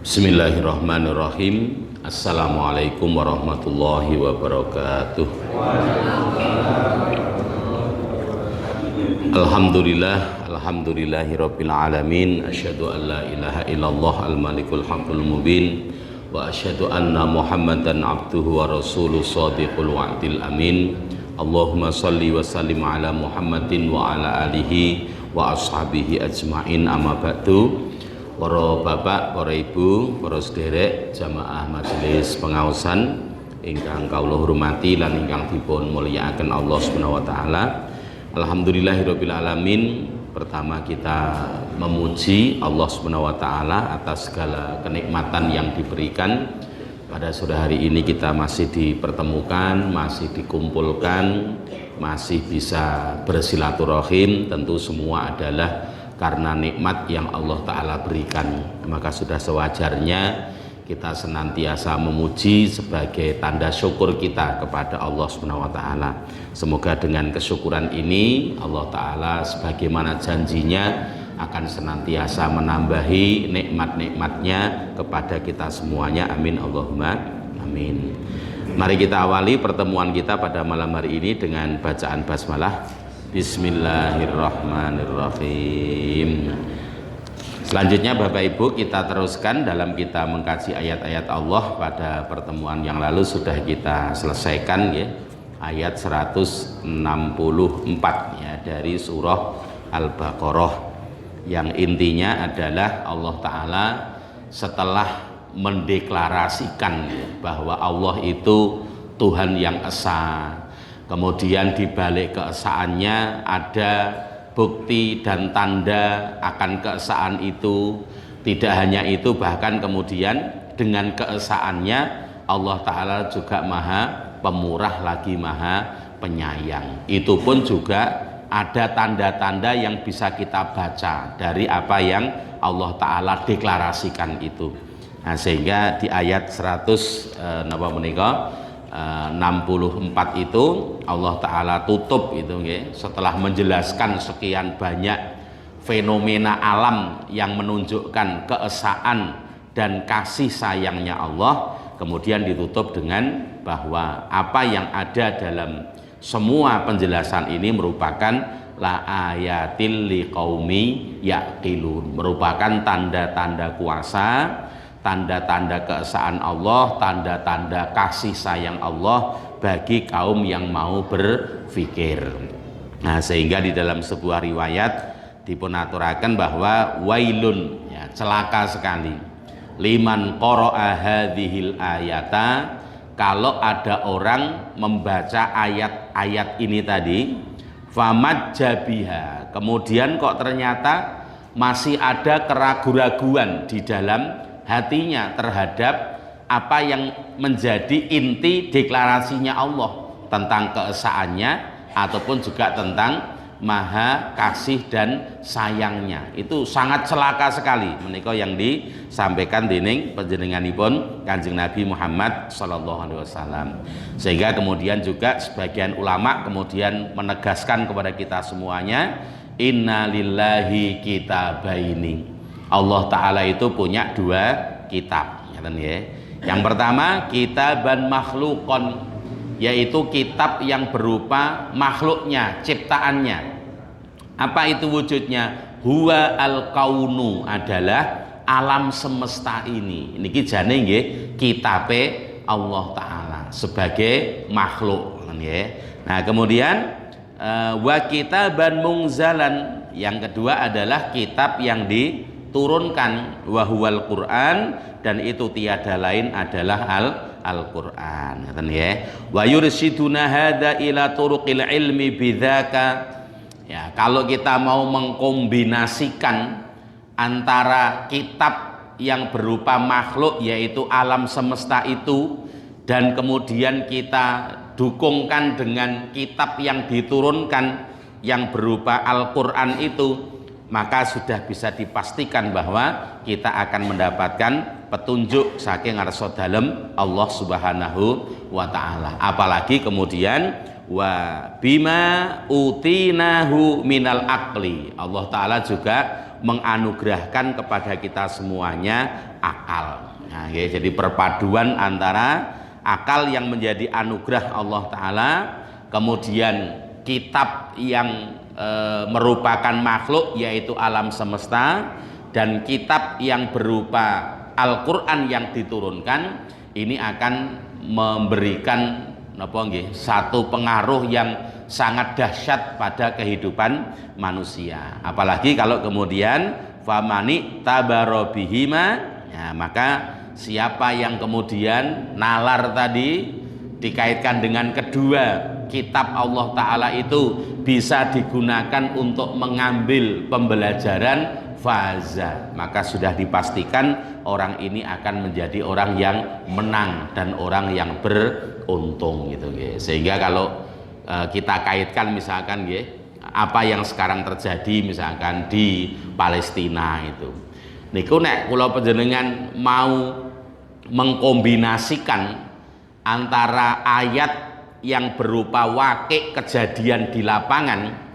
Bismillahirrahmanirrahim. Assalamualaikum warahmatullahi wabarakatuh. Alhamdulillahirabbil alamin. Asyhadu an la ilaha illallah al-malikul haqqul mubin wa asyhadu anna Muhammadan abduhu wa rasuluhu shadiqul wa'dil amin. Allahumma shalli wa sallim ala Muhammadin wa ala alihi wa ashabihi ajmain, amma ba'du. Para bapak, para ibu, para sederek jamaah majelis pengaosan ingkang kawula hormati lan ingkang dipun mulyakaken Allah Subhanahu wa taala. Alhamdulillahirabbil alamin. Pertama kita memuji Allah Subhanahu wa taala atas segala kenikmatan yang diberikan. Pada sore hari ini kita masih dipertemukan, masih dikumpulkan, masih bisa bersilaturahim. Tentu semua adalah karena nikmat yang Allah Ta'ala berikan. Maka sudah sewajarnya kita senantiasa memuji sebagai tanda syukur kita kepada Allah Subhanahu wa Ta'ala. Semoga dengan kesyukuran ini Allah Ta'ala sebagaimana janjinya akan senantiasa menambahi nikmat-nikmatnya kepada kita semuanya. Amin Allahumma amin. Mari kita awali pertemuan kita pada malam hari ini dengan bacaan basmalah. Bismillahirrahmanirrahim. Selanjutnya Bapak Ibu, kita teruskan dalam kita mengkaji ayat-ayat Allah. Pada pertemuan yang lalu sudah kita selesaikan ya, ayat 164 ya, dari surah Al-Baqarah, yang intinya adalah Allah Ta'ala setelah mendeklarasikan ya, bahwa Allah itu Tuhan yang esa. Kemudian di balik keesaannya ada bukti dan tanda akan keesaan itu. Tidak hanya itu, bahkan kemudian dengan keesaannya Allah Ta'ala juga maha pemurah lagi maha penyayang. Itu pun juga ada tanda-tanda yang bisa kita baca dari apa yang Allah Ta'ala deklarasikan itu. Nah, sehingga di ayat 164 itu Allah Ta'ala tutup itu ya, setelah menjelaskan sekian banyak fenomena alam yang menunjukkan keesaan dan kasih sayangnya Allah, kemudian ditutup dengan bahwa apa yang ada dalam semua penjelasan ini merupakan la ayatil liqaumi yaqilun, merupakan tanda-tanda kuasa, tanda-tanda keesaan Allah, tanda-tanda kasih sayang Allah bagi kaum yang mau berpikir. Nah, sehingga di dalam sebuah riwayat dipunaturakan bahwa wailun ya, celaka sekali liman qara'a hadhil ayata, kalau ada orang membaca ayat-ayat ini tadi, famajjabiha, kemudian kok ternyata masih ada keraguan-raguan di dalam hatinya terhadap apa yang menjadi inti deklarasinya Allah tentang keesaannya ataupun juga tentang maha kasih dan sayangnya. Itu sangat celaka sekali menika yang disampaikan dening panjenenganipun Kanjeng Nabi Muhammad sallallahu alaihi wasallam. Sehingga kemudian juga sebagian ulama kemudian menegaskan kepada kita semuanya, inna lillahi kitabaini. Allah Ta'ala itu punya dua kitab ya. Yang pertama kitaban makhlukon, yaitu kitab yang berupa makhluknya, ciptaannya. Apa itu wujudnya? Huwa al-kaunu, adalah alam semesta ini. Niki jane nggih kitabe Allah Ta'ala sebagai makhluk ya. Nah, kemudian wa kitaban mungzalan, yang kedua adalah kitab yang diturunkan, wahwal Quran, dan itu tiada lain adalah Al-Quran ya. Wa yursiduna hadza ila turuqil ilmi bidzaka ya. Kalau kita mau mengkombinasikan antara kitab yang berupa makhluk yaitu alam semesta itu, dan kemudian kita dukungkan dengan kitab yang diturunkan yang berupa Al-Quran itu, maka sudah bisa dipastikan bahwa kita akan mendapatkan petunjuk saking ngarsa dalem Allah Subhanahu wa Ta'ala. Apalagi kemudian wa bima utinahu minal aqli, Allah Ta'ala juga menganugerahkan kepada kita semuanya akal. Nah, ya, jadi perpaduan antara akal yang menjadi anugerah Allah Ta'ala, kemudian kitab yang merupakan makhluk yaitu alam semesta, dan kitab yang berupa Al-Quran yang diturunkan, ini akan memberikan satu pengaruh yang sangat dahsyat pada kehidupan manusia. Apalagi kalau kemudian famani tabarobihima, ya, maka siapa yang kemudian nalar tadi dikaitkan dengan kedua kitab Allah Ta'ala itu bisa digunakan untuk mengambil pembelajaran faza, maka sudah dipastikan orang ini akan menjadi orang yang menang dan orang yang beruntung gitu. Sehingga kalau kita kaitkan misalkan apa yang sekarang terjadi misalkan di Palestina itu, niku nek kula panjenengan mau mengkombinasikan antara ayat yang berupa wakil kejadian di lapangan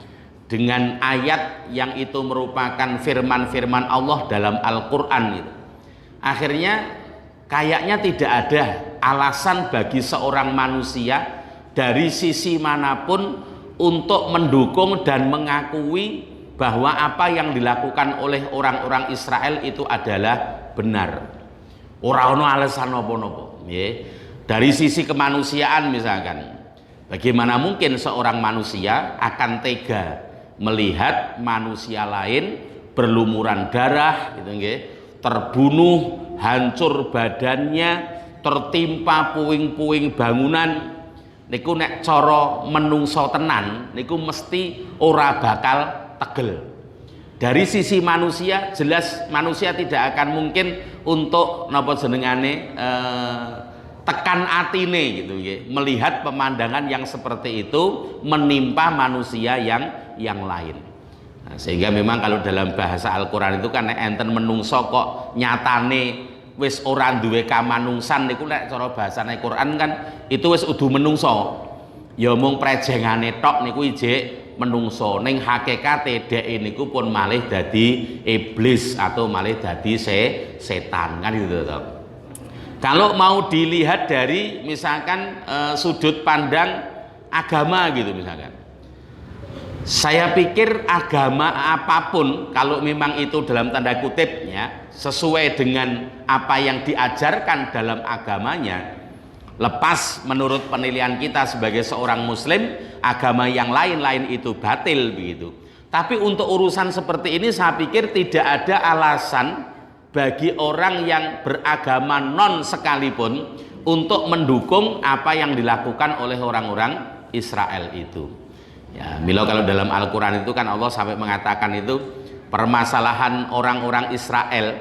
dengan ayat yang itu merupakan firman-firman Allah dalam Al-Quran itu, akhirnya kayaknya tidak ada alasan bagi seorang manusia dari sisi manapun untuk mendukung dan mengakui bahwa apa yang dilakukan oleh orang-orang Israel itu adalah benar. Ora ono alasan napa-napa. Dari sisi kemanusiaan misalkan, bagaimana mungkin seorang manusia akan tega melihat manusia lain berlumuran darah gitu, terbunuh, hancur badannya, tertimpa puing-puing bangunan, niku nek cara menungso tenan niku mesti ora bakal tegel. Dari sisi manusia jelas manusia tidak akan mungkin untuk napa jenengane tekan atine gitu, melihat pemandangan yang seperti itu menimpa manusia yang lain. Nah, sehingga memang kalau dalam bahasa Al-Quran itu kan enten menungso kok nyatane wis ora duwe kamanungsan niku nek cara bahasane Quran kan itu wis udu menungso. Ya mung prejengane tok niku ijik menungso, ning hakikate dhek niku pun malih dadi iblis atau malih dadi setan kan gitu toh. Kalau mau dilihat dari misalkan sudut pandang agama gitu misalkan, saya pikir agama apapun kalau memang itu dalam tanda kutipnya sesuai dengan apa yang diajarkan dalam agamanya, lepas menurut penilaian kita sebagai seorang muslim agama yang lain-lain itu batil begitu. Tapi untuk urusan seperti ini saya pikir tidak ada alasan bagi orang yang beragama non sekalipun untuk mendukung apa yang dilakukan oleh orang-orang Israel itu. Ya, milo kalau dalam Al-Quran itu kan Allah sampai mengatakan itu permasalahan orang-orang Israel,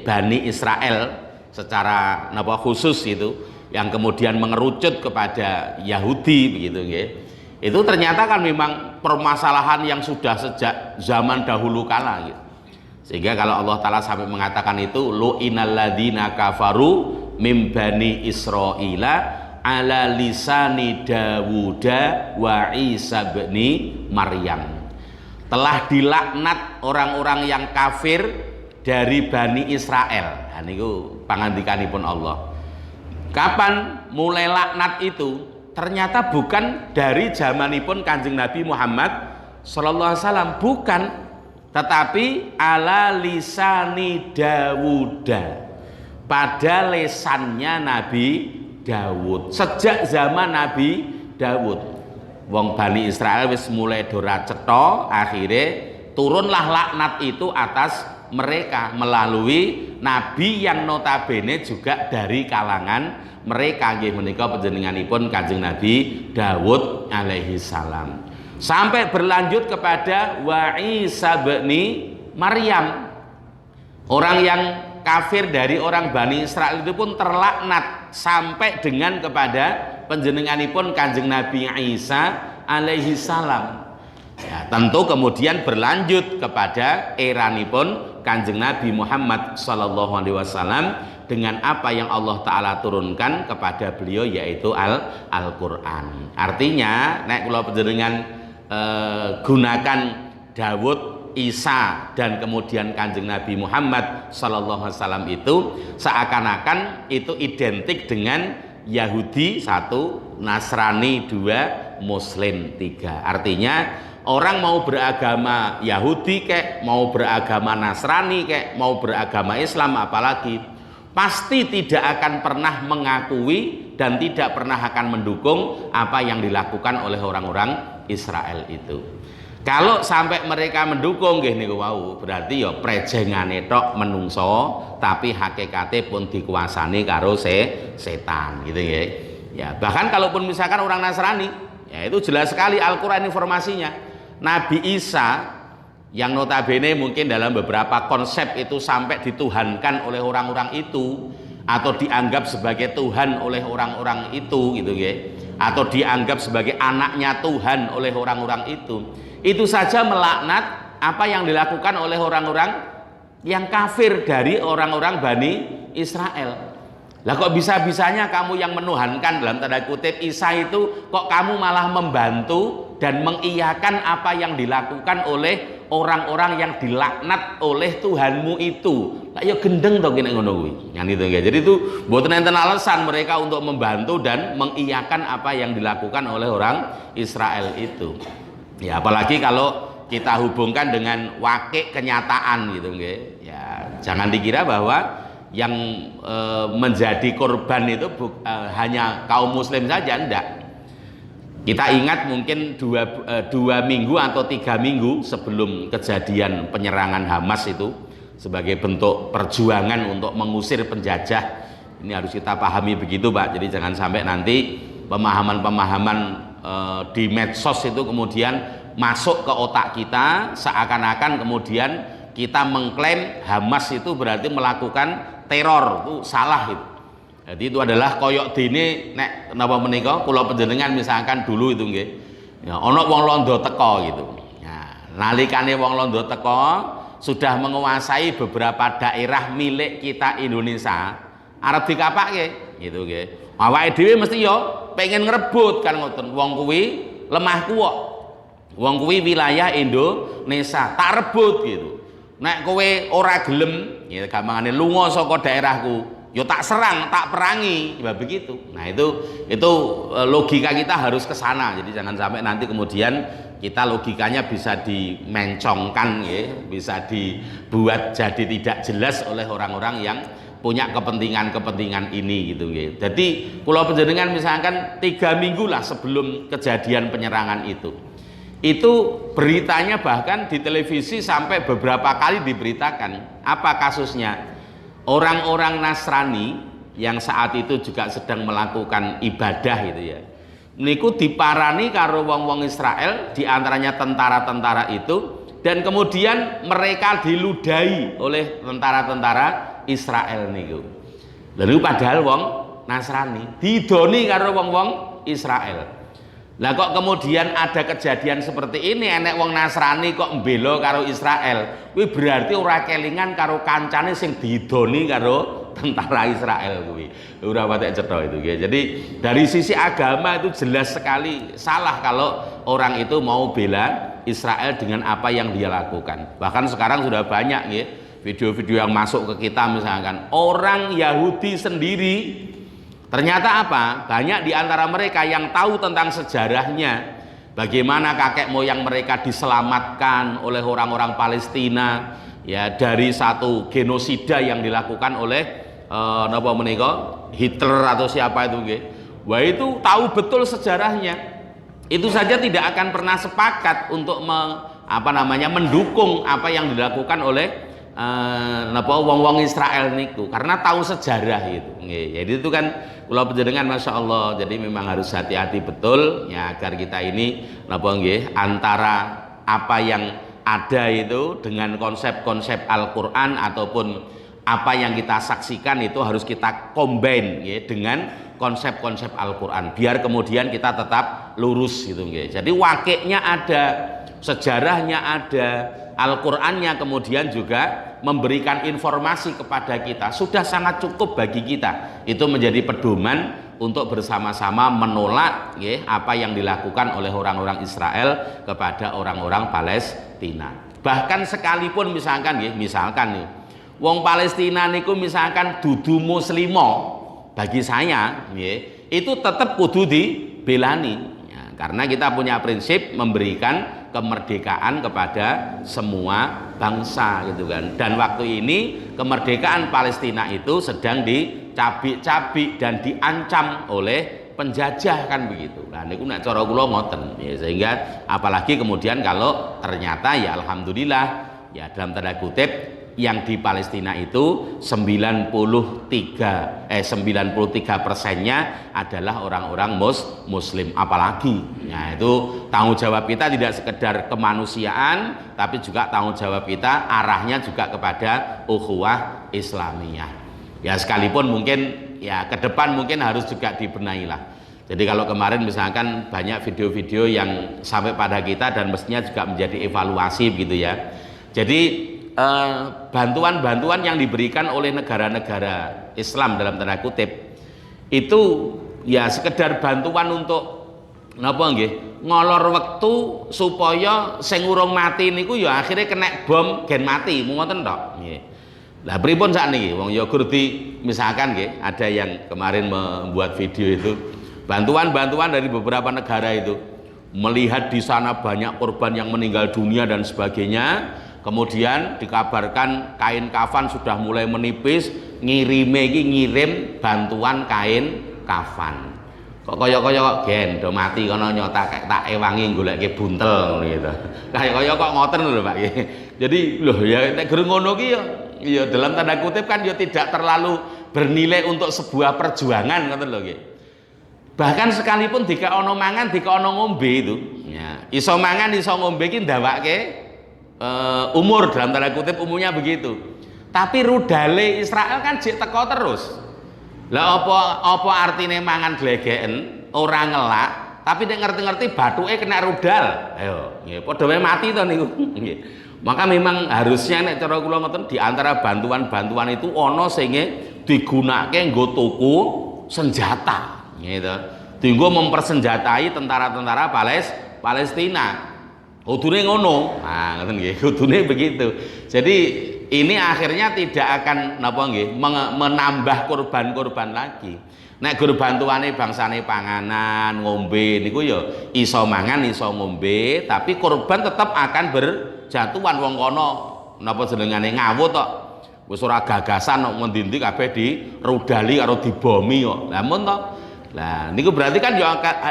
Bani Israel secara khusus itu yang kemudian mengerucut kepada Yahudi begitu, itu ternyata kan memang permasalahan yang sudah sejak zaman dahulu kala gitu. Sehingga kalau Allah Ta'ala sampai mengatakan itu lu'inal ladzina kafaru mim bani Israila ala lisani Dawuda wa Isa bni Maryam, telah dilaknat orang-orang yang kafir dari Bani Israel. Nah, niku pangandikanipun Allah. Kapan mulai laknat itu? Ternyata bukan dari zamanipun Kanjeng Nabi Muhammad sallallahu alaihi wasallam, bukan, tetapi ala lisani Dawuda, pada lesannya Nabi Dawud. Sejak zaman Nabi Dawud wong Bani Israel wis mulai dora cetha, akhirnya turunlah laknat itu atas mereka melalui nabi yang notabene juga dari kalangan mereka, nggih menika panjenenganipun Kanjeng Nabi Dawud alaihi salam. Sampai berlanjut kepada wa Isa bni Maryam. Orang yang kafir dari orang Bani Israel itu pun terlaknat sampai dengan kepada panjenenganipun Kanjeng Nabi Isa alaihi salam. Ya, tentu kemudian berlanjut kepada eranipun Kanjeng Nabi Muhammad sallallahu alaihi wasallam dengan apa yang Allah Ta'ala turunkan kepada beliau yaitu Al-Quran. Artinya nek kula panjenengan gunakan Dawud Isa dan kemudian Kanjeng Nabi Muhammad sallallahu alaihi wasallam itu seakan-akan itu identik dengan Yahudi satu, Nasrani dua, Muslim tiga. Artinya orang mau beragama Yahudi kek, mau beragama Nasrani kek, mau beragama Islam apalagi, pasti tidak akan pernah mengakui dan tidak pernah akan mendukung apa yang dilakukan oleh orang-orang Israel itu. Kalau sampai mereka mendukung nggih niku wau, berarti ya prejengane tok menungso, tapi hakikate pun dikuasani karo setan gitu ya. Ya, bahkan kalaupun misalkan orang Nasrani, ya itu jelas sekali Al-Qur'an informasinya. Nabi Isa yang notabene mungkin dalam beberapa konsep itu sampai dituhankan oleh orang-orang itu atau dianggap sebagai Tuhan oleh orang-orang itu gitu ya, atau dianggap sebagai anaknya Tuhan oleh orang-orang itu saja melaknat apa yang dilakukan oleh orang-orang yang kafir dari orang-orang Bani Israel. Lah kok bisa-bisanya kamu yang menuhankan dalam tanda kutip Isa itu, kok kamu malah membantu dan mengiyakan apa yang dilakukan oleh orang-orang yang dilaknat oleh Tuhanmu itu. Lah ya gendeng to kene ngono kuwi. Kan itu ya. Jadi itu mboten enten alasan mereka untuk membantu dan mengiyakan apa yang dilakukan oleh orang Israel itu. Ya apalagi kalau kita hubungkan dengan wakil kenyataan gitu nggih. Ya jangan dikira bahwa yang menjadi korban itu hanya kaum muslim saja, enggak. Kita ingat mungkin dua minggu atau 3 minggu sebelum kejadian penyerangan Hamas itu sebagai bentuk perjuangan untuk mengusir penjajah. Ini harus kita pahami begitu Pak. Jadi jangan sampai nanti pemahaman-pemahaman di medsos itu kemudian masuk ke otak kita seakan-akan kemudian kita mengklaim Hamas itu berarti melakukan teror. Itu salah itu. Jadi itu adalah koyok dene nek napa menika kula panjenengan misalkan dulu itu nggih. Ya ana wong londo teko gitu. Nah, nalikane wong londo teko sudah menguasai beberapa daerah milik kita Indonesia, arep dikapake gitu nggih. Awake dhewe mesti yo pengen ngrebut kan ngoten. Wong kuwi lemah kuwok. Wong kuwi wilayah Indonesia, tak rebut gitu. Nek kowe ora gelem, ya gampangane lunga saka daerahku, yo tak serang, tak perangi, ya begitu. Nah itu logika kita harus ke sana. Jadi jangan sampai nanti kemudian kita logikanya bisa dimencongkan, ya, bisa dibuat jadi tidak jelas oleh orang-orang yang punya kepentingan-kepentingan ini gitu. Ya. Jadi kalau panjenengan misalkan 3 minggu lah sebelum kejadian penyerangan itu beritanya bahkan di televisi sampai beberapa kali diberitakan. Apa kasusnya? Orang-orang Nasrani yang saat itu juga sedang melakukan ibadah gitu ya. Niku diparani karo wong-wong Israel, diantaranya tentara-tentara itu, dan kemudian mereka diludahi oleh tentara-tentara Israel niku. Lalu padahal wong Nasrani didoni karo wong-wong Israel. Lah kok kemudian ada kejadian seperti ini, enek wong Nasrani kok mbela karo Israel, kuwi berarti ora kelingan karo kancane sing didoni karo tentara Israel kuwi. Ora patek cetha itu ya. Jadi dari sisi agama itu jelas sekali salah kalau orang itu mau bela Israel dengan apa yang dia lakukan. Bahkan sekarang sudah banyak ya video-video yang masuk ke kita misalkan orang Yahudi sendiri. Ternyata apa? Banyak di antara mereka yang tahu tentang sejarahnya, bagaimana kakek moyang mereka diselamatkan oleh orang-orang Palestina ya dari satu genosida yang dilakukan oleh napa menika Hitler atau siapa itu nggih. Wah itu tahu betul sejarahnya. Itu saja tidak akan pernah sepakat untuk mendukung apa yang dilakukan oleh wong-wong Israel niku karena tahu sejarah itu. Jadi itu kan kula panjenengan Masya Allah, jadi memang harus hati-hati betul ya agar kita ini antara apa yang ada itu dengan konsep-konsep Al-Qur'an ataupun apa yang kita saksikan itu harus kita combine ya dengan konsep-konsep Al-Qur'an biar kemudian kita tetap lurus gitu nggih. Jadi wakilnya ada, sejarahnya ada, Al-Qur'annya kemudian juga memberikan informasi kepada kita, sudah sangat cukup bagi kita. Itu menjadi pedoman untuk bersama-sama menolak ya, apa yang dilakukan oleh orang-orang Israel kepada orang-orang Palestina. Bahkan sekalipun misalkan nggih, misalkan nih, wong Palestina niku misalkan dudu muslimo, bagi saya nggih, itu tetap kudu dibelani. Ya, karena kita punya prinsip memberikan kemerdekaan kepada semua bangsa gitu kan. Dan waktu ini kemerdekaan Palestina itu sedang dicabik-cabik dan diancam oleh penjajah kan begitu. Nah niku nek cara kula ngoten ya, sehingga apalagi kemudian kalau ternyata ya alhamdulillah ya dalam tanda kutip yang di Palestina itu 93%-nya adalah orang-orang muslim, apalagi ya itu tanggung jawab kita tidak sekedar kemanusiaan tapi juga tanggung jawab kita arahnya juga kepada ukhuwah Islamiyah ya, sekalipun mungkin ya ke depan mungkin harus juga dibenahi lah. Jadi kalau kemarin misalkan banyak video-video yang sampai pada kita dan mestinya juga menjadi evaluasi begitu ya. Jadi bantuan-bantuan yang diberikan oleh negara-negara Islam dalam tanda kutip itu ya sekedar bantuan untuk napa nggih ngolor wektu supaya sing urung mati niku ya akhirnya kena bom gen mati ngoten tok nggih. Lah pripun sakniki wong ya gurdi misalkan nggih ada yang kemarin membuat video itu bantuan-bantuan dari beberapa negara itu melihat di sana banyak korban yang meninggal dunia dan sebagainya. Kemudian dikabarkan kain kafan sudah mulai menipis, ngirim bantuan kain kafan. Kok kaya-kaya kok gen do mati kono nyotak tak ewangi goleke buntel ngono gitu. Kaya kok ngoten lho Pak. Jadi loh ya nek gerung ngono ki ya dalam tanda kutip kan ya tidak terlalu bernilai untuk sebuah perjuangan ngoten lho nggih. Bahkan sekalipun dika ono mangan, dika ono ngombe itu, ya, iso mangan iso ngombe ki ndawake umur dalam tanda kutip umumnya begitu. Tapi rudale Israel kan jek teko terus. Lah apa artine mangan glegeken ora ngelak, tapi nek ngerti-ngerti bathuke kena rudal. Ayo, nggih padha wae mati to niku. Nggih. Maka memang harusnya nek cara kula ngoten di antara bantuan-bantuan itu ana sing digunakake nggo tuku senjata, gitu. Dienggo mempersenjatai tentara-tentara Palestina. Kudune ngono, nah ngoten nggih, kudune begitu. Jadi ini akhirnya tidak akan napa nggih menambah korban-korban lagi. Nek guru bantuane bangsane panganan, ngombe niku ya iso mangan, iso ngombe, tapi korban tetap akan berjatuhan wong kono napa jenengane ngawut tok. Wis ora gagasan kok ngendi-endi kabeh dirudali karo dibomi kok. Lah mun to. Nah, niku berarti kan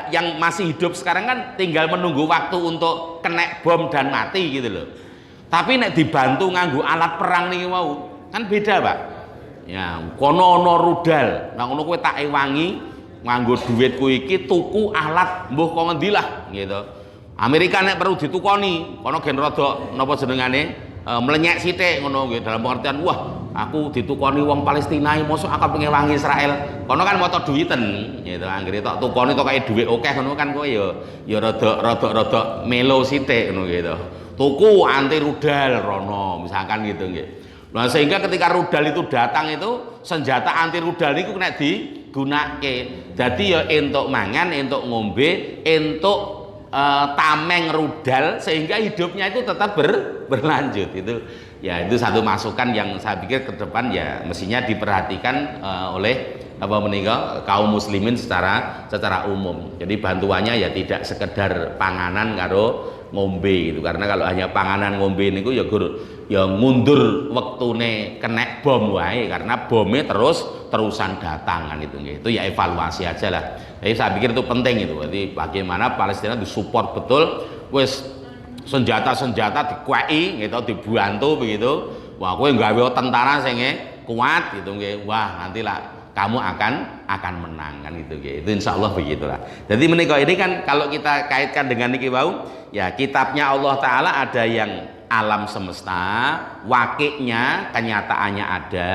yang masih hidup sekarang kan tinggal menunggu waktu untuk kena bom dan mati gitu loh. Tapi nek dibantu nganggo alat perang niki mau, kan beda, Pak. Ya, kono ana rudal. Nah, ngono kowe tak ewangi nganggo dhuwitku iki tuku alat mbuh kok ngendi lah gitu. Amerika nek perlu ditukoni, kono gen rada napa jenengane melenyek sithik ngono nggih dalam pengertian wah aku ditukoni wong Palestina mosok aku pengen wangi Israel kono kan moto duwiten gitu anggere tok tukoni tok kaya dhuwit akeh ngono kan kowe ya rada melo sithik ngono gitu tuku anti rudal rono misalkan gitu nggih. Nah sehingga ketika rudal itu datang itu senjata anti rudal niku kena digunakake dadi ya entuk mangan entuk ngombe entuk tameng rudal sehingga hidupnya itu tetap berlanjut. Itu ya itu satu masukan yang saya pikir ke depan ya mestinya diperhatikan oleh kaum muslimin secara umum. Jadi bantuannya ya tidak sekedar panganan karo ngombe gitu, karena kalau hanya panganan ngombe niku ya mundur wektune kena bom wae karena bomnya terusan datang kan itu ya evaluasi aja lah. Jadi saya pikir itu penting itu. Jadi bagaimana Palestina disupport betul, wis senjata-senjata dikweki gitu, dibantu begitu. Wah, kowe nggawe tentara sing kuat gitu nggih. Wah, nantilah kamu akan menang kan gitu nggih. Itu insyaallah begitulah. Jadi menika ini kan kalau kita kaitkan dengan niki wau, ya kitabnya Allah taala ada yang alam semesta, wakiknya, kenyataannya ada,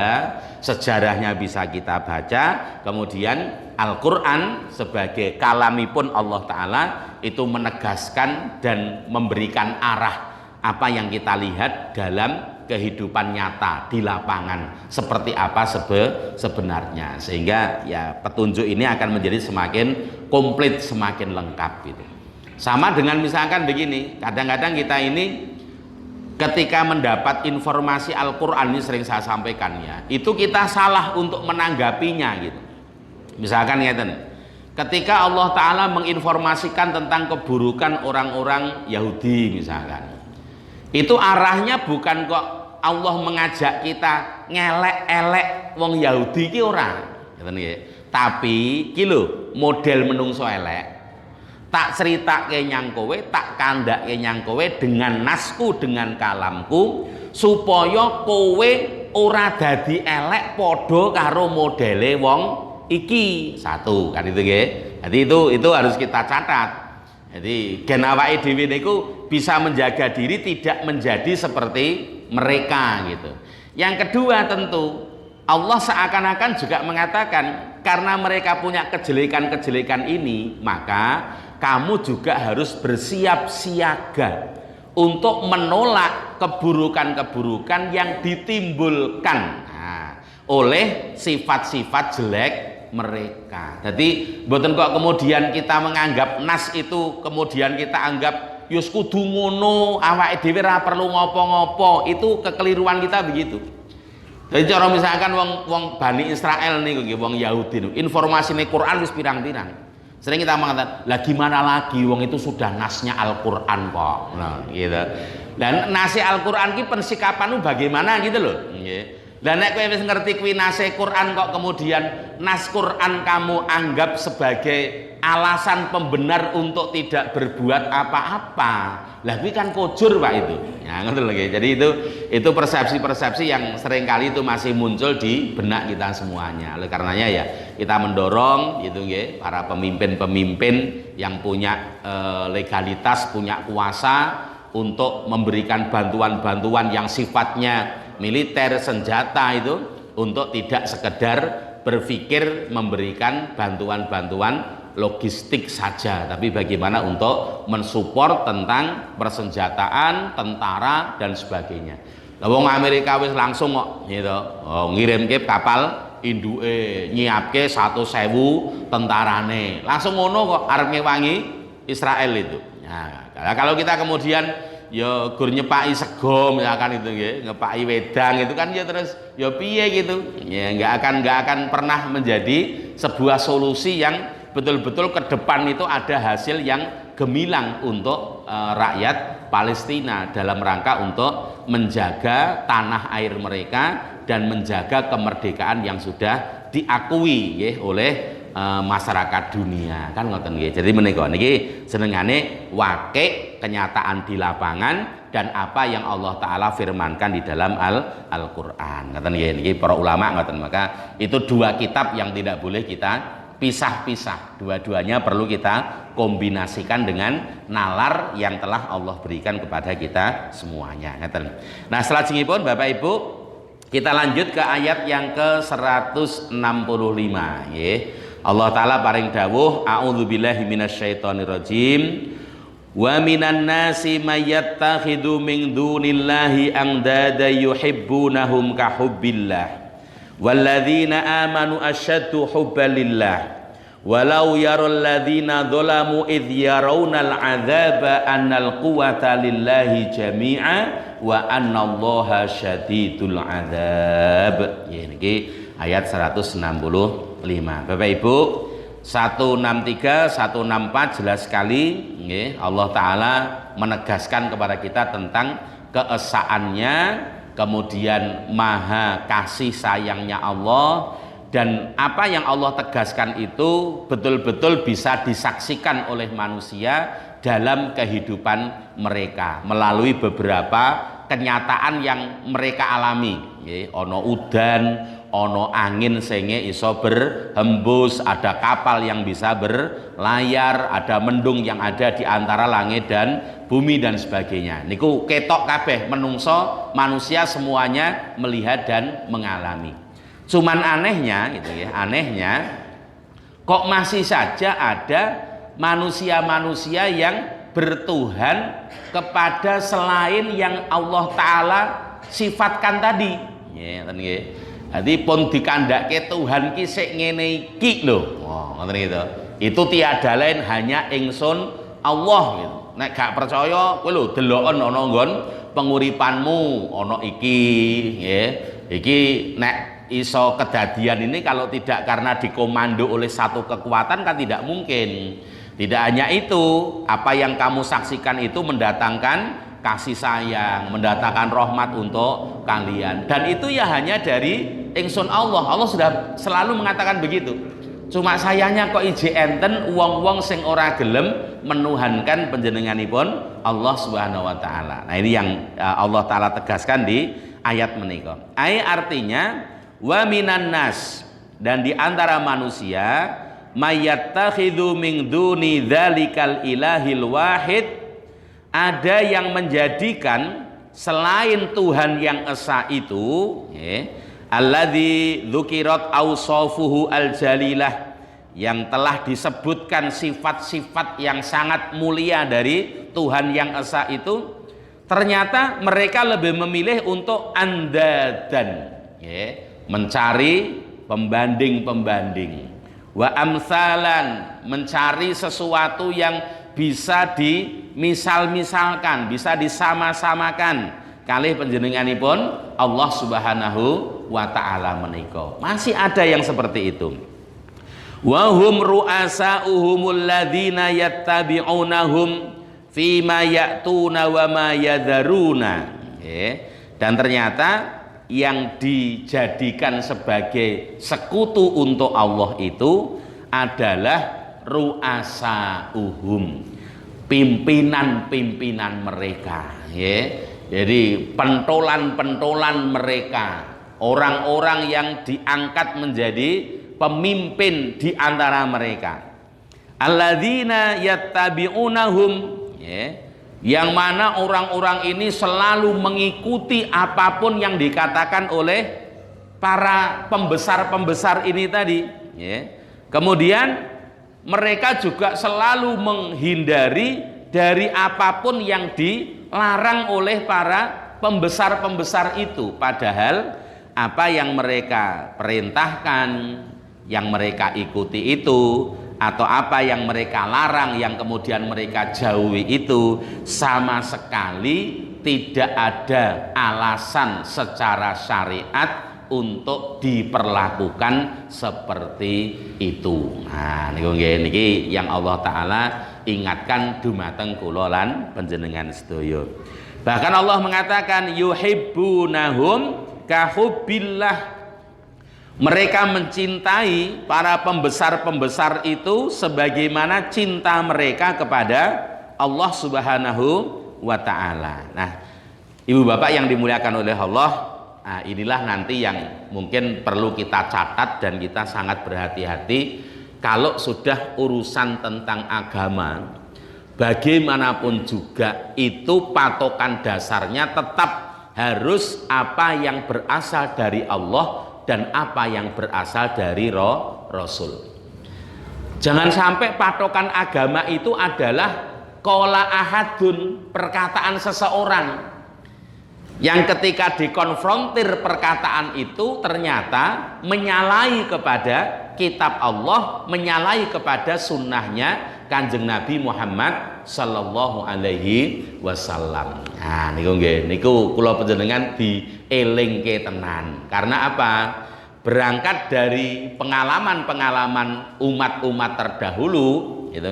sejarahnya bisa kita baca, kemudian Al-Quran sebagai kalamipun Allah Ta'ala itu menegaskan dan memberikan arah apa yang kita lihat dalam kehidupan nyata di lapangan seperti apa sebenarnya, sehingga ya petunjuk ini akan menjadi semakin komplit, semakin lengkap gitu. Sama dengan misalkan begini, kadang-kadang kita ini ketika mendapat informasi Al-Qur'an, ini sering saya sampaikan ya, itu kita salah untuk menanggapinya gitu. Misalkan ngeten, ketika Allah Ta'ala menginformasikan tentang keburukan orang-orang Yahudi misalkan, itu arahnya bukan kok Allah mengajak kita ngelek-elek wong Yahudi ki ora, ngeten nggih. Tapi ki lho model menungso elek. Tak ceritake nyang kowe, tak kandhake nyang kowe dengan nasku, dengan kalamku, supaya kowe ora dadi elek padha karo modele wong iki. Satu kan itu nggih. Jadi itu harus kita catat. Jadi gen awake dhewe niku bisa menjaga diri tidak menjadi seperti mereka gitu. Yang kedua tentu Allah seakan-akan juga mengatakan karena mereka punya kejelekan-kejelekan ini, maka kamu juga harus bersiap siaga untuk menolak keburukan-keburukan yang ditimbulkan oleh sifat-sifat jelek mereka. Jadi mboten kok kemudian kita menganggap nas itu kemudian kita anggap yus kudu ngono, awake dhewe ora perlu ngopo-ngopo. Itu kekeliruan kita begitu. Jadi cara misalkan wong Bani Israel niku nggih, wong Yahudi niku, informasine Quran wis pirang-pirang. Sering kita mengatakan, lah gimana lagi wong itu sudah nasnya Al-Qur'an kok. Nah, gitu. Dan nasnya Al-Qur'an ki pensikapanmu bagaimana gitu loh, nggih. Lah nek kowe wis ngerti kuwi nase Quran kok kemudian nas Quran kamu anggap sebagai alasan pembenar untuk tidak berbuat apa-apa. Lah kuwi kan kojur Pak itu. Ya ngoten lho nggih. Jadi itu persepsi-persepsi yang seringkali itu masih muncul di benak kita semuanya. Oleh karenanya ya kita mendorong itu nggih para pemimpin-pemimpin yang punya legalitas, punya kuasa untuk memberikan bantuan-bantuan yang sifatnya militer, senjata itu untuk tidak sekedar berpikir memberikan bantuan-bantuan logistik saja, tapi bagaimana untuk mensupport tentang persenjataan, tentara dan sebagainya. Lah wong Amerika wis langsung kok gitu, ngirimke kapal induke, nyiapke 1.000 tentarane. Langsung ngono kok arep ngewangi Israel itu. Nah, kalau kita kemudian ya gur nyepaki sego misalkan itu nggih, ngepaki wedang itu kan ya terus ya piye gitu. Ya enggak akan pernah menjadi sebuah solusi yang betul-betul ke depan itu ada hasil yang gemilang untuk rakyat Palestina dalam rangka untuk menjaga tanah air mereka dan menjaga kemerdekaan yang sudah diakui ya, oleh masyarakat dunia kan ngoten nggih. Jadi menika niki senengane wakil kenyataan di lapangan dan apa yang Allah Ta'ala firmankan di dalam Al-Qur'an. Ngoten nggih, niki para ulama ngoten. Maka itu dua kitab yang tidak boleh kita pisah-pisah. Dua-duanya perlu kita kombinasikan dengan nalar yang telah Allah berikan kepada kita semuanya. Ngoten. Nah, salajengipun Bapak Ibu, kita lanjut ke ayat yang ke-165 nggih. Allah Ta'ala paring dawuh, a'udzubillahi minasyaitonirrajim, wa minan nasi mayyattakhidhu min dunillahi andada yuhibbunahum ka hubbillah walladzina amanu asyaddu hubbalillah walau yaral ladzina dzalamu idh yarawnal adzaba annal quwwata lillahi jami'a wa annallaha syadidul adzab. Ya niki ayat 165. Bapak Ibu, 163, 164 jelas sekali nggih, Allah Ta'ala menegaskan kepada kita tentang keesaannya, kemudian maha kasih sayangnya Allah, dan apa yang Allah tegaskan itu betul-betul bisa disaksikan oleh manusia dalam kehidupan mereka melalui beberapa kenyataan yang mereka alami nggih. Ono udan, ono angin senge iso berhembus, ada kapal yang bisa berlayar, ada mendung yang ada di antara langit dan bumi dan sebagainya. Niku ketok kabeh menungso, manusia semuanya melihat dan mengalami. Cuman anehnya gitu ya, anehnya kok masih saja ada manusia-manusia yang bertuhan kepada selain yang Allah Ta'ala sifatkan tadi. Ya, jadi pun dikandake Tuhan ki sik ngene iki lho. Ngoten gitu. Itu tiada lain hanya ingsun Allah gitu. Nek gak percaya kowe lho deloken ana nggon penguripanmu ono iki ya. Iki nek iso kedadian ini kalau tidak karena dikomando oleh satu kekuatan kan tidak mungkin. Tidak hanya itu, apa yang kamu saksikan itu mendatangkan kasih sayang, mendatangkan rahmat untuk kalian. Dan itu ya hanya dari ingsun Allah. Allah sudah selalu mengatakan begitu. Cuma sayangnya kok ije enten wong-wong sing ora gelem menuhankan panjenenganipun Allah Subhanahu wa taala. Nah, ini yang Allah taala tegaskan di ayat menika. Artinya wa minan nas, dan di antara manusia mayattakhidhu min duni dzalikal ilahil wahid, ada yang menjadikan selain Tuhan yang esa itu alladzi dzukirat awsafuhu al-jalilah, yang telah disebutkan sifat-sifat yang sangat mulia dari Tuhan yang esa itu, ternyata mereka lebih memilih untuk andadan, mencari pembanding-pembanding, wa amsalan, mencari sesuatu yang bisa dimisal-misalkan, bisa disama-samakan kalih panjenenganipun Allah Subhanahu wa taala menika. Masih ada yang seperti itu. Wa hum ru'asa'uhumul ladzina yattabi'unahum fima ya'tuna wa ma yadharuna. Dan ternyata yang dijadikan sebagai sekutu untuk Allah itu adalah ru'asa'uhum, pimpinan-pimpinan mereka, Jadi pentolan-pentolan mereka, orang-orang yang diangkat menjadi pemimpin di antara mereka. Alladzina yattabi'unahum, yang mana orang-orang ini selalu mengikuti apapun yang dikatakan oleh para pembesar-pembesar ini tadi. Kemudian mereka juga selalu menghindari dari apapun yang dilarang oleh para pembesar-pembesar itu. Padahal apa yang mereka perintahkan, yang mereka ikuti itu, atau apa yang mereka larang, yang kemudian mereka jauhi itu, sama sekali tidak ada alasan secara syariat untuk diperlakukan seperti itu. Nah, niki yang Allah taala ingatkan dumateng kula lan panjenengan sedaya. Bahkan Allah mengatakan yuhibbunahum kahubbillah. Mereka mencintai para pembesar-pembesar itu sebagaimana cinta mereka kepada Allah Subhanahu wa taala. Nah, Ibu Bapak yang dimuliakan oleh Allah, nah inilah nanti yang mungkin perlu kita catat dan kita sangat berhati-hati kalau sudah urusan tentang agama. Bagaimanapun juga itu patokan dasarnya tetap harus apa yang berasal dari Allah dan apa yang berasal dari Rasul. Jangan sampai patokan agama itu adalah qala ahadun, perkataan seseorang yang ketika dikonfrontir perkataan itu ternyata menyalahi kepada kitab Allah, menyalahi kepada sunnahnya Kanjeng Nabi Muhammad sallallahu alaihi wasallam. Nah, niku kula panjenengan dielingke tenan. Karena apa? Berangkat dari pengalaman-pengalaman umat-umat terdahulu, itu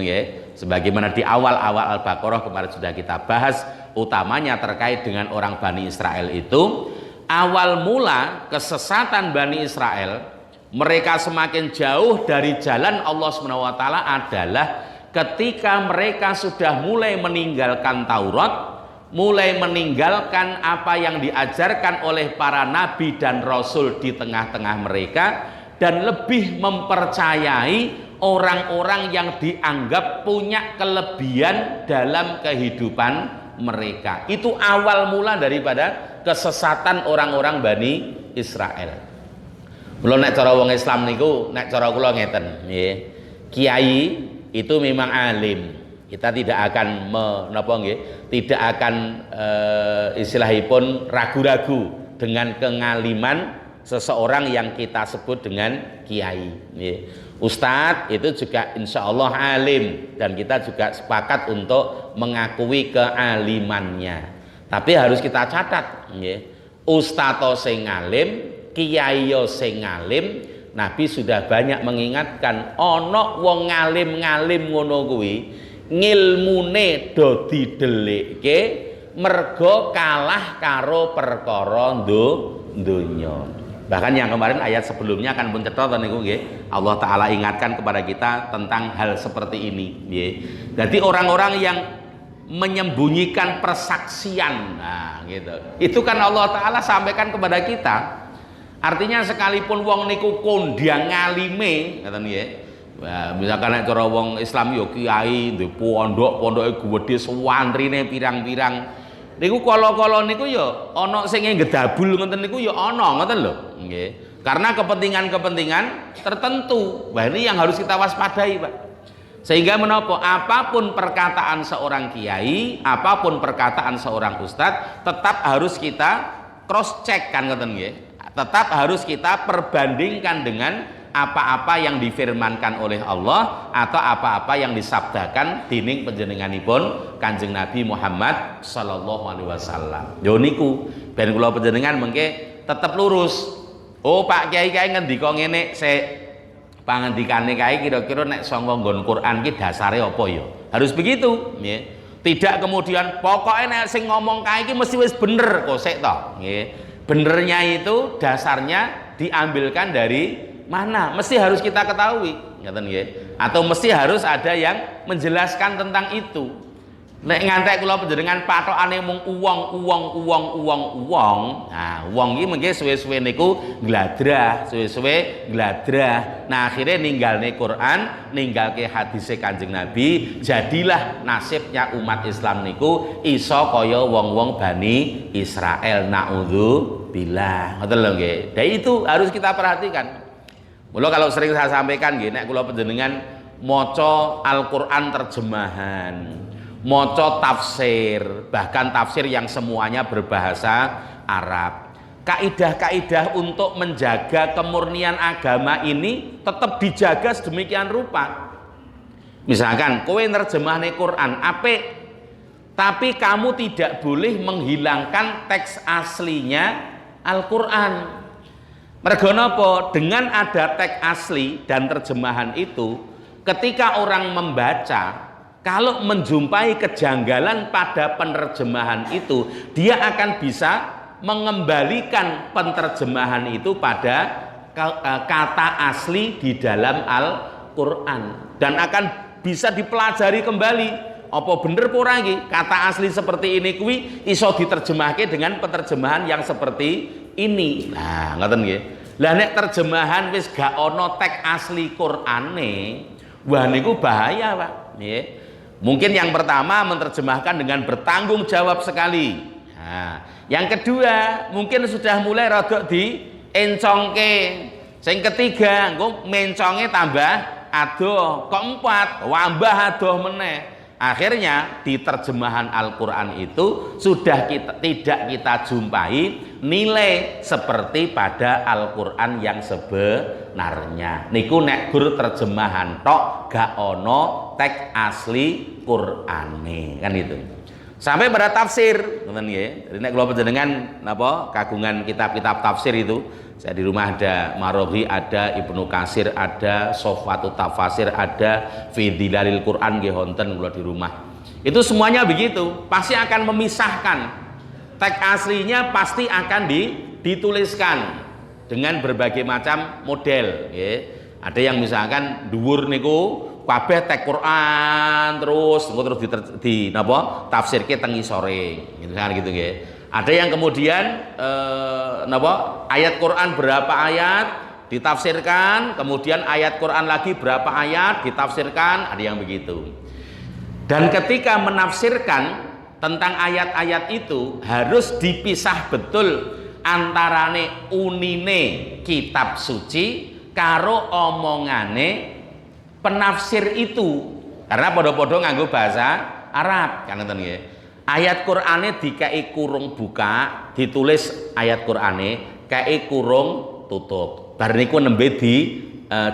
sebagaimana di awal-awal Al-Baqarah kemarin sudah kita bahas, utamanya terkait dengan orang Bani Israel itu, awal mula kesesatan Bani Israel, mereka semakin jauh dari jalan Allah SWT adalah ketika mereka sudah mulai meninggalkan Taurat, mulai meninggalkan apa yang diajarkan oleh para nabi dan rasul di tengah-tengah mereka, dan lebih mempercayai orang-orang yang dianggap punya kelebihan dalam kehidupan mereka. Itu awal mula daripada kesesatan orang-orang Bani Israel. Mula nek cara wong Islam niku, nek cara kula ngeten, kiai itu memang alim. Kita tidak akan tidak akan istilahipun ragu-ragu dengan kengaliman seseorang yang kita sebut dengan kiai. Ustadz itu juga insya Allah alim dan kita juga sepakat untuk mengakui kealimannya. Tapi harus kita catat, nggih. Ustadz sing ngalim, kiai sing ngalim, Nabi sudah banyak mengingatkan ana wong ngalim-ngalim ngono kuwi ngilmune do didelikke mergo kalah karo perkara donya. Bahkan yang kemarin ayat sebelumnya kan pun cetha niku nggih. Allah taala ingatkan kepada kita tentang hal seperti ini nggih. Jadi orang-orang yang menyembunyikan persaksian, nah gitu. Itu kan Allah taala sampaikan kepada kita. Artinya sekalipun wong niku kondang ngalime, ngoten nggih. Wah, misalkan nek cara wong Islam yo kiai, ndek pondok-pondoke gedhe suwantrine pirang-pirang. Niku kala-kala niku ya ana sing ngedabul ngoten niku ya ana ngoten lho, nggih. Karena kepentingan-kepentingan tertentu. Wah, ini yang harus kita waspadai, Pak. Sehingga menapa? Apapun perkataan seorang kiai, apapun perkataan seorang ustadz, tetap harus kita cross check kan ngoten nggih. Tetap harus kita perbandingkan dengan apa-apa yang difirmankan oleh Allah atau apa-apa yang disabdakan dening panjenenganipun Kanjeng Nabi Muhammad sallallahu alaihi wasallam. Yo niku ben kula panjenengan mengke tetep lurus. Oh Pak Kiai ngendika ngene sik pangandikane kae kira-kira nek sanga nggon Quran ki dasare apa ya? Harus begitu, nggih. Tidak kemudian pokoknya nek sing ngomong kae iki mesti wis bener kok sik to, nggih. Benernya itu dasarnya diambilkan dari mana? Mesti harus kita ketahui, ngoten nggih. Atau mesti harus ada yang menjelaskan tentang itu. Nek ngantek kula panjenengan patokane mung uwong. Nah, wong iki mengke suwe-suwe niku gladrah, suwe-suwe gladrah. Nah, akhirnya ninggalne Quran, ninggalke hadise Kanjeng Nabi, jadilah nasibnya umat Islam niku iso kaya wong-wong Bani Israel. Naudzubillah. Ngoten lho nggih. Dan itu harus kita perhatikan. Mula kalau sering saya sampaikan nggih nek kula panjenengan maca Al-Qur'an terjemahan, maca tafsir, bahkan tafsir yang semuanya berbahasa Arab. Kaidah-kaidah untuk menjaga kemurnian agama ini tetap dijaga sedemikian rupa. Misalkan kowe nerjemahne Quran apik, tapi kamu tidak boleh menghilangkan teks aslinya Al-Qur'an. Mergo napa? Dengan ada teks asli dan terjemahan itu, ketika orang membaca, kalau menjumpai kejanggalan pada penerjemahan itu, dia akan bisa mengembalikan penerjemahan itu pada kata asli di dalam Al-Qur'an dan akan bisa dipelajari kembali. Apa bener apa ora iki? Kata asli seperti ini kuwi iso diterjemahke dengan penerjemahan yang seperti ini. Nah, ngoten nggih. Lah nek terjemahan wis gak ana teks asli Qur'ane, wah niku bahaya, Pak. Nggih. Mungkin yang pertama menerjemahkan dengan bertanggung jawab sekali. Nah, yang kedua mungkin sudah mulai rodok diencongke. Yang ketiga, engko mencongnya tambah adoh. Keempat, wambah adoh meneh. Akhirnya di terjemahan Al-Qur'an itu sudah tidak kita jumpai nilai seperti pada Al-Qur'an yang sebenarnya. Niku nek gur terjemahan tok gak ono teks asli Qur'ane kan itu. Sampai pada tafsir, ngoten nggih. Jadi nek kula panjenengan napa kagungan kitab-kitab tafsir itu, saya di rumah ada Marohi, ada Ibnu Katsir, ada Sofwatut Tafasir, ada Fidhilalil Quran nggih wonten kula di rumah. Itu semuanya begitu, pasti akan memisahkan. Teks aslinya pasti akan dituliskan dengan berbagai macam model, nggih. Ada yang misalkan dhuwur niku kabeh teks Quran terus di napa tafsirke teng isore gitu nggih. Ada yang kemudian napa ayat Quran berapa ayat ditafsirkan, kemudian ayat Quran lagi berapa ayat ditafsirkan, ada yang begitu. Dan ketika menafsirkan tentang ayat-ayat itu harus dipisah betul antarane unine kitab suci karo omongane penafsir itu, karena podo-podo nganggo bahasa Arab kan ngoten nggih. Ayat Qur'ane dikai kurung buka, ditulis ayat Qur'ane kai kurung tutup. Bar niku nembe di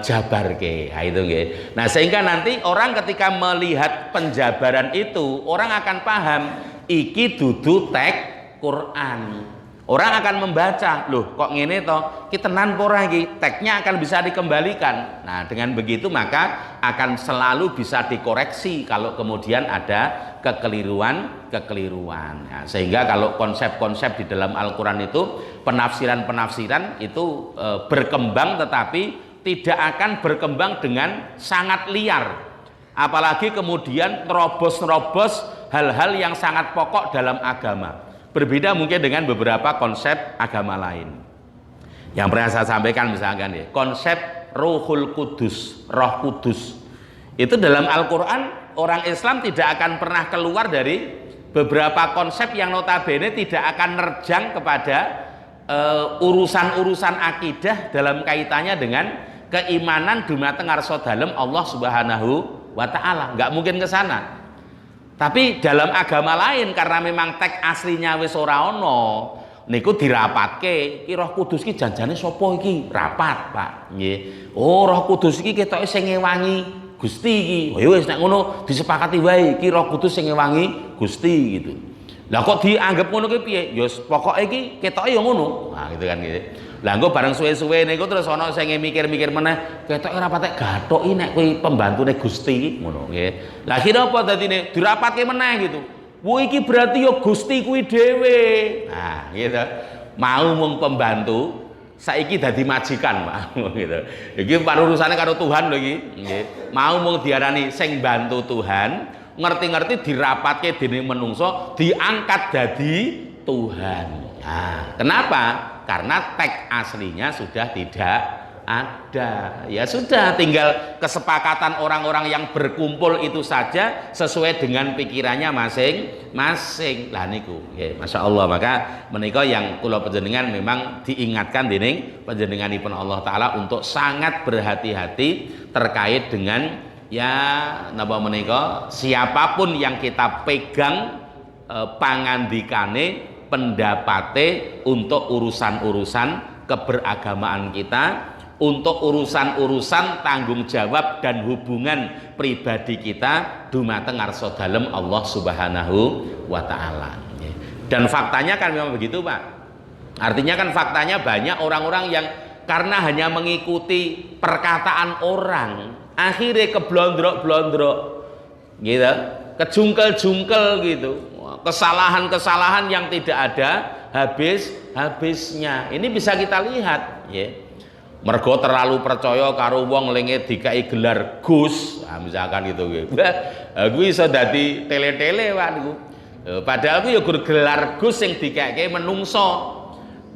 jabarke. Ha itu nggih. Nah, sehingga nanti orang ketika melihat penjabaran itu, orang akan paham iki dudu teks Quran. Orang akan membaca, loh kok ngene toh, ki tenan ora iki, teksnya akan bisa dikembalikan. Nah, dengan begitu maka akan selalu bisa dikoreksi kalau kemudian ada kekeliruan. Nah, sehingga kalau konsep-konsep di dalam Al-Qur'an itu penafsiran-penafsiran itu berkembang, tetapi tidak akan berkembang dengan sangat liar. Apalagi kemudian terobos-nerobos hal-hal yang sangat pokok dalam agama. Berbeda mungkin dengan beberapa konsep agama lain. Yang pernah saya sampaikan misalkan ya, konsep Ruhul Kudus, Roh Kudus. Itu dalam Al-Qur'an orang Islam tidak akan pernah keluar dari beberapa konsep yang notabene tidak akan nerjang kepada urusan-urusan akidah dalam kaitannya dengan keimanan dumateng ngarsa dalem Allah Subhanahu wa taala. Enggak mungkin ke sana. Tapi dalam agama lain karena memang teks aslinya wis ora ono, niku dirapatke, iki Roh Kudus iki janjane sapa iki? Rapat, Pak. Nggih. Oh, Roh Kudus iki ketoke sing ngewangi Gusti iki. Oh ya wis nek ngono disepakati wae iki Roh Kudus sing ngewangi Gusti gitu. Lah kok dianggap ngono ki piye? Ya pokoke iki ketoke ya ngono. Nah, gitu kan gitu. Lah engko bareng suwe-suwe niku terus ana sing mikir-mikir meneh, ketoke ora patek gathoki nek kuwi pembantune Gusti iki ngono nggih. Lah kira apa dadine dirapatke meneh gitu. Wo iki berarti ya Gusti kuwi dhewe. Nah, gitu. Mau mung pembantu, saiki dadi majikan, Pak. Gitu. Iki parurusane karo Tuhan lho iki, nggih. Mau mung diarani sing bantu Tuhan, ngerti-ngerti dirapatke dening menungso, diangkat dadi Tuhan. Nah, kenapa? Karena teks aslinya sudah tidak ada. Ya sudah, tinggal kesepakatan orang-orang yang berkumpul itu saja sesuai dengan pikirannya masing-masing. Lah niku, ya, Masya Allah. Maka menika yang kula panjenengan memang diingatkan dening panjenenganipun Allah Ta'ala untuk sangat berhati-hati terkait dengan ya napa menika siapapun yang kita pegang pangandikane pendapate untuk urusan-urusan keberagamaan kita, untuk urusan-urusan tanggung jawab dan hubungan pribadi kita dumateng ngarsa dalem Allah Subhanahu wa taala. Dan faktanya kan memang begitu, Pak. Artinya kan faktanya banyak orang-orang yang karena hanya mengikuti perkataan orang, akhirnya keblondrok-blondrok gitu, kejungkel-jungkel gitu. Kesalahan-kesalahan yang tidak ada habisnya. Ini bisa kita lihat ya. Mergo terlalu percaya karo wong lenge dikai gelar Gus, nah, misalkan gitu nggih. Kuwi iso dadi tele-tele Pak niku. Padahal kuwi ya gelar Gus sing dikeke menungso.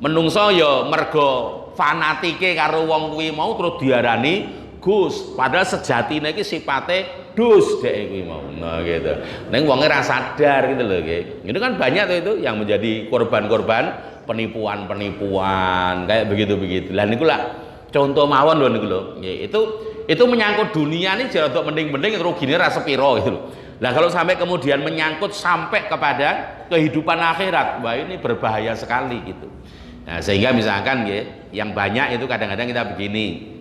Menungso ya mergo fanatike karo wong kuwi mau terus diarani Gus, padahal sejatine iki sipate dus dhek kuwi mau. Nah gitu. Ning wonge ra sadar gitu loh nggih. Itu kan banyak tuh itu yang menjadi korban-korban penipuan-penipuan kayak begitu-begitu. Lah niku lah contoh mawon lho niku lho. Nggih, itu menyangkut dunia nih jadi untuk mending-mending rugine ra sepiro gitu loh. Lah kalau sampai kemudian menyangkut sampai kepada kehidupan akhirat, wah ini berbahaya sekali gitu. Nah, sehingga misalkan nggih, yang banyak itu kadang-kadang kita begini.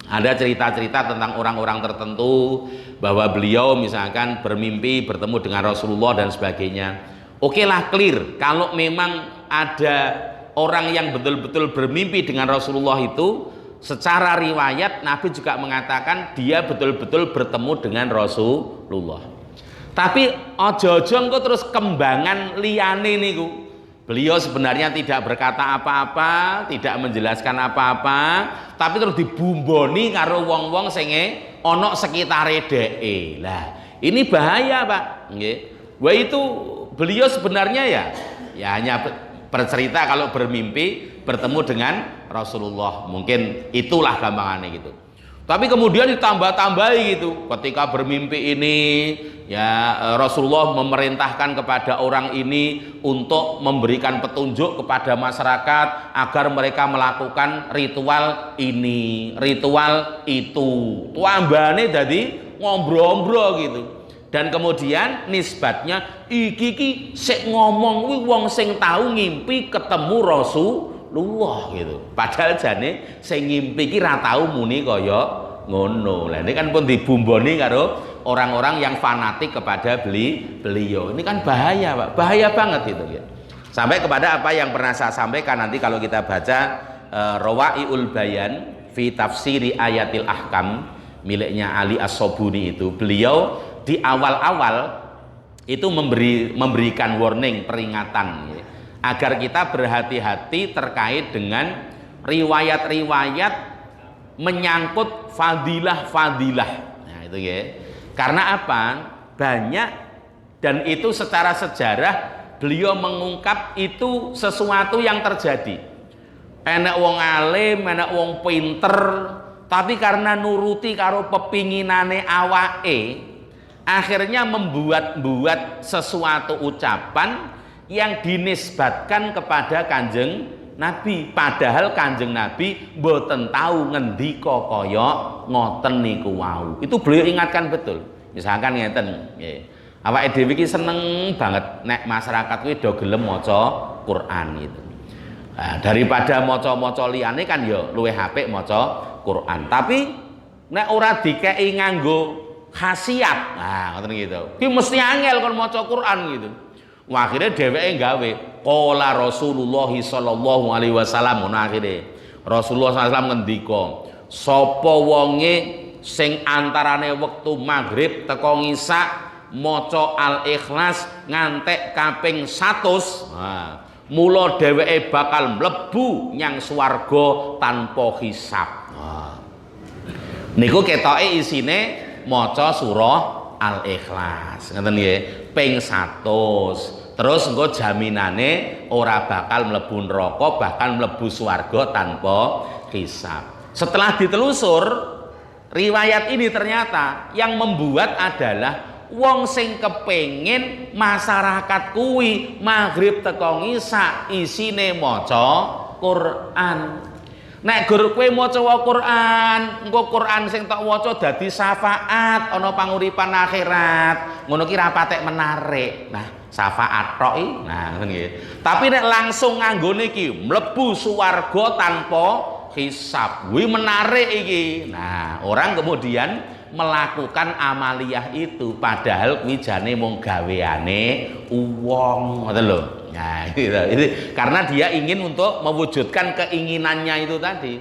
Ada cerita-cerita tentang orang-orang tertentu bahwa beliau misalkan bermimpi bertemu dengan Rasulullah dan sebagainya. Oke lah, clear. Kalau memang ada orang yang betul-betul bermimpi dengan Rasulullah itu, secara riwayat Nabi juga mengatakan dia betul-betul bertemu dengan Rasulullah. Tapi ojo-ojo kok terus kembangan liyane niku. Beliau sebenarnya tidak berkata apa-apa, tidak menjelaskan apa-apa, tapi terus dibumboni karo wong-wong sing ana sekitare dheke. Lah, ini bahaya, Pak. Nggih. Wah itu beliau sebenarnya ya hanya bercerita kalau bermimpi bertemu dengan Rasulullah. Mungkin itulah gampangannya gitu. Tapi kemudian ditambah-tambahi gitu. Ketika bermimpi ini ya Rasulullah memerintahkan kepada orang ini untuk memberikan petunjuk kepada masyarakat agar mereka melakukan ritual ini, ritual itu. Tambahane dadi ngombro-ombro gitu. Dan kemudian nisbatnya iki sik ngomong kuwi wong sing tahu ngimpi ketemu Rasulullah gitu. Padahal jane sing ngimpi iki ra tau muni kaya ngono. Lah ini kan pun dibumboni karo orang-orang yang fanatik kepada beliau. Ini kan bahaya, Pak. Bahaya banget itu ya. Sampai kepada apa yang pernah saya sampaikan nanti kalau kita baca Rawaiul Bayan fi tafsiri ayatil ahkam miliknya Ali As-Sobuni itu, beliau di awal-awal itu memberikan warning, peringatan ya, agar kita berhati-hati terkait dengan riwayat-riwayat menyangkut fadilah-fadilah. Nah, itu ya. Karena apa? Banyak, dan itu secara sejarah beliau mengungkap itu sesuatu yang terjadi. Enak wong alim, enak wong pinter, tapi karena nuruti karo pepinginane awake, akhirnya membuat sesuatu ucapan yang dinisbatkan kepada Kanjeng Nabi, padahal Kanjeng Nabi mboten tahu ngendika kaya ngoten niku wau. Itu beliau ingatkan betul. Misalkan ngeten nggih. Awake dhewe iki seneng banget nek masyarakat kuwi do gelem maca Quran gitu. Nah, daripada maca-maca liyane kan ya luwih apik maca Quran. Tapi nek ora dikeki nganggo khasiat. Nah, ngoten gitu. Ki mesti angel kon maca Quran gitu. Wah, akhirnya dheweke gawe qala Rasulullah sallallahu alaihi wasallam. Nah, akhirnya Rasulullah sallallahu alaihi wasallam ngendika, sapa wonge sing antarane wektu maghrib teko ngisa maca Al-Ikhlas ngantek kaping 100, nah, mula dheweke bakal mlebu nyang swarga tanpa hisab. Nah, niku ketoke isine maca surah Al-Ikhlas, ngoten nggih, ping 100. Terus engko jaminane ora bakal mlebu neraka, bahkan mlebu swarga tanpa hisab. Setelah ditelusur riwayat ini, ternyata yang membuat adalah wong sing kepengin masyarakat kuwi maghrib teko ngisa isine maca Quran. Nek gur kowe maca Quran, engko Quran sing tak waca dadi syafaat ana panguripan akhirat. Ngono ki ra patek menarik. Nah, syafaat tok iki. Nah, ngoten nggih. Tapi nek langsung nganggone iki mlebu swarga tanpa hisab. Kuwi menarik iki. Nah, orang kemudian melakukan amaliyah itu padahal kuwi jane mung gaweane wong, ngoten lho. Nah, itu karena dia ingin untuk mewujudkan keinginannya itu tadi.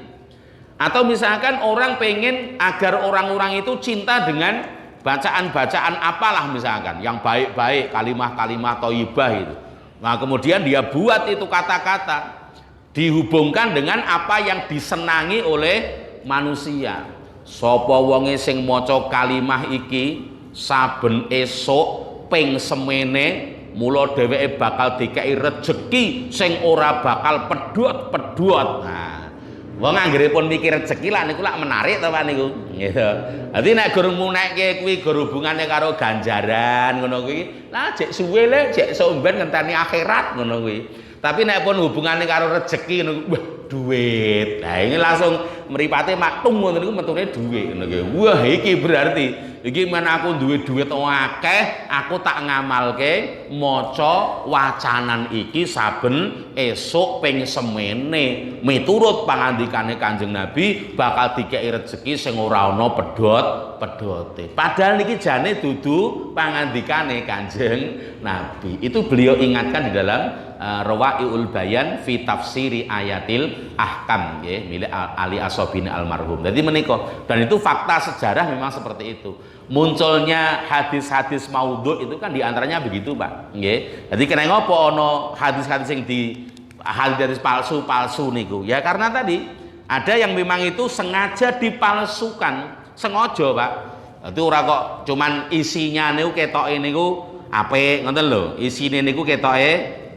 Atau misalkan orang pengen agar orang-orang itu cinta dengan bacaan-bacaan apalah misalkan yang baik-baik, kalimah-kalimah thayyibah itu. Nah, kemudian dia buat itu kata-kata dihubungkan dengan apa yang disenangi oleh manusia. Sapa wonge sing maca kalimah iki saben esuk ping semene, mula dheweke bakal dikei rejeki sing ora bakal pedhot-pedhot. Nah, wong anggere pun mikir rejeki lah niku lak menarik to Pak niku. Gitu. Dadi nek gur munekke kuwi gur hubungane karo ganjaran ngono kuwi, lah jek suwe le jek somben ngenteni akhirat ngono kuwi. Tapi nek pun hubungane karo rejeki ngono, wah duit. Nah, ini langsung mripate maktung ngoten niku metune duit ngono kuwi. Wah, iki berarti iki men aku duwe duit akeh, aku tak ngamalke maca wacanan iki saben esuk ping semene. Miturut pangandikane Kanjeng Nabi bakal dikeki rejeki sing ora ana pedhot-pedhote. Padahal niki jane dudu pangandikane Kanjeng Nabi. Itu beliau ingatkan di dalam Rawaiul Bayan fi tafsiri ayatil ahkam nggih milik Ali As-Sobuni almarhum. Jadi menika, dan itu fakta sejarah memang seperti itu. Munculnya hadis-hadis maudhu itu kan diantaranya begitu Pak nggih. Jadi kena ngopo ono hadis-hadis yang hadis palsu niku ya, karena tadi ada yang memang itu sengaja dipalsukan, sengaja Pak. Itu ora kok cuman isinya niku ketoke niku apik ngoten lho, isine niku ketoke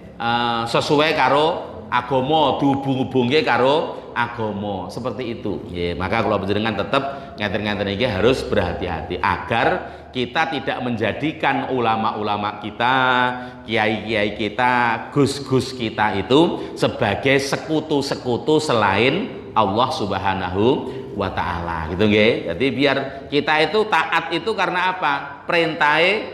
sesuai karo agama, dihubung-hubungke karo agama, seperti itu ya. Maka kalau panjenengan tetap ngeten-ngeten iki harus berhati-hati agar kita tidak menjadikan ulama-ulama kita, kiai-kiai kita, gus-gus kita itu sebagai sekutu-sekutu selain Allah Subhanahu wa taala gitu nggih. Jadi biar kita itu taat itu karena apa? Perintahe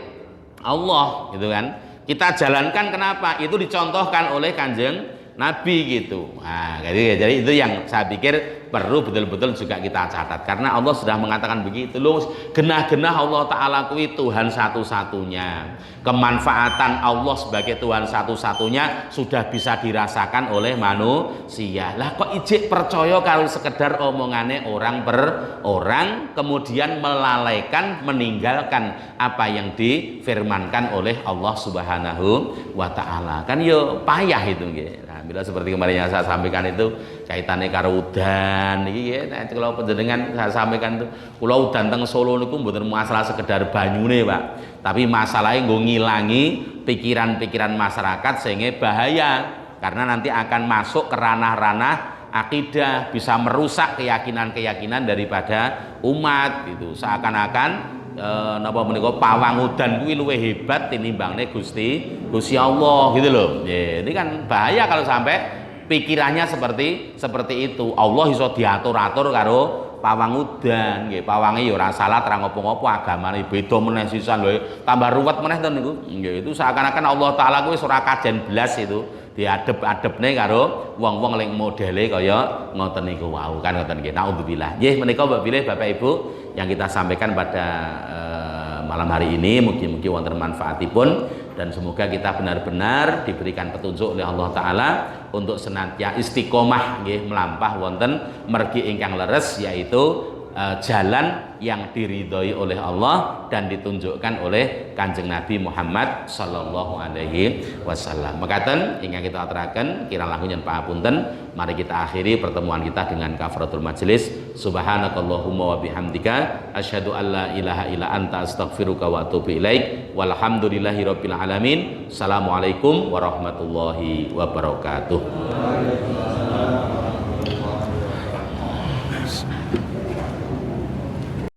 Allah gitu kan. Kita jalankan, kenapa? Itu dicontohkan oleh Kanjeng Nabi gitu. Nah, jadi itu yang saya pikir perlu betul-betul juga kita catat karena Allah sudah mengatakan begitu loh, genah-genah Allah Ta'ala kuwi Tuhan satu-satunya, kemanfaatan Allah sebagai Tuhan satu-satunya sudah bisa dirasakan oleh manusia. Lah kok ijik percaya kalau sekedar omongane orang per orang kemudian melalaikan meninggalkan apa yang difirmankan oleh Allah Subhanahu wa Ta'ala, kan yo payah itu nggih. Nah, bila seperti kemarin yang saya sampaikan itu kaitannya karo udan iki ya, nah kalau panjenengan saya sampaikan itu kula udan teng Solo niku mboten masalah sekedar banyune, Pak, tapi masalahnya nggo ngilangi pikiran-pikiran masyarakat sehingga bahaya karena nanti akan masuk ke ranah-ranah akidah, bisa merusak keyakinan-keyakinan daripada umat gitu. Seakan-akan napa menika pawang udan kuwi luwih hebat tinimbangane Gusti Allah gitu loh. Ya, ini kan bahaya kalau sampai pikirannya seperti itu. Allah iso diatur-atur karo pawang udan nggih. Pawange ya ora salah terang apa-apa, agamane beda meneh sisan lho. Tambah ruwet meneh to niku. Nggih, itu seakan-akan Allah Taala kuwi ora kajen blas itu. Diadep-adepne karo wong-wong leng modele kaya ngoten niku wau kan ngoten nggih. Naudzubillah. Nggih menika Mbak Bilih Bapak Ibu yang kita sampaikan pada malam hari ini mugi-mugi wonten manfaatipun dan semoga kita benar-benar diberikan petunjuk oleh Allah Taala untuk senantiasa istiqomah nggih melampah wonten mergi ingkang leres yaitu jalan yang diridhoi oleh Allah dan ditunjukkan oleh Kanjeng Nabi Muhammad sallallahu alaihi wasallam. Mekaten ingkang kita aturaken kirang langkung yen pangapunten, mari kita akhiri pertemuan kita dengan kafaratul majelis. Subhanakallahumma wa bihamdika asyhadu an la ilaha illa anta astaghfiruka wa atubu ilaik. Walhamdulillahirabbil alamin. Assalamualaikum warahmatullahi wabarakatuh.